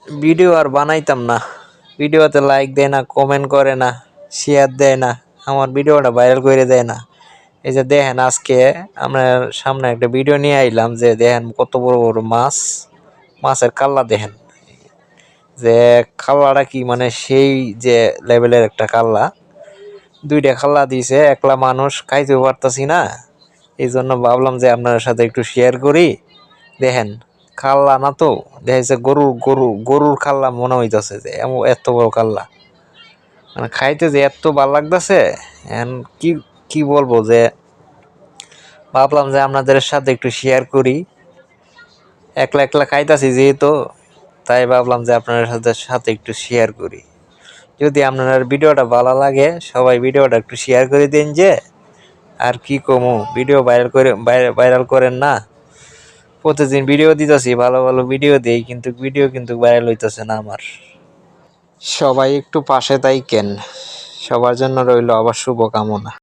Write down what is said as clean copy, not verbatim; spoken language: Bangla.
ভিডিও আর বানাইতাম না। ভিডিওতে লাইক দেয় না, কমেন্ট করে না, শেয়ার দেয় না, আমার ভিডিওটা ভাইরাল করে দেয় না। এই যে দেখেন আজকে আমরা সামনে একটা ভিডিও নিয়ে আইলাম, যে দেখেন কত বড় বড় মাছ, মাছের কাল্লা দেখেন, যে কাল্লাটা কি মানে সেই যে লেভেলের একটা কাল্লা, দুইটা কাল্লা দিয়েছে, একলা মানুষ খাইতেও পারতাছি না। এই জন্য ভাবলাম যে আপনার সাথে একটু শেয়ার করি। দেখেন কাল্লা না তো, দেখেছে গরুর কাল্লা মনে হইতাছে, যে এত বড় কাল্লা, মানে খাইতে যে এত ভালো লাগতেছে। কি কি বলবো, যে ভাবলাম যে আপনাদের সাথে একটু শেয়ার করি। একলা একলা খাইতাছি যেহেতু, তাই ভাবলাম যে আপনাদের সাথে একটু শেয়ার করি। যদি আপনার ভিডিওটা ভালো লাগে, সবাই ভিডিওটা একটু শেয়ার করে দিন। যে আর কি কমু, ভিডিও ভাইরাল করেন না। প্রতিদিন ভিডিও দিতেছি, ভালো ভালো ভিডিও দেই, কিন্তু ভিডিও কিন্তু ভাইরাল হইতেছে না আমার। সবাই একটু পাশে থাকেন। সবার জন্য রইল আবার শুভকামনা।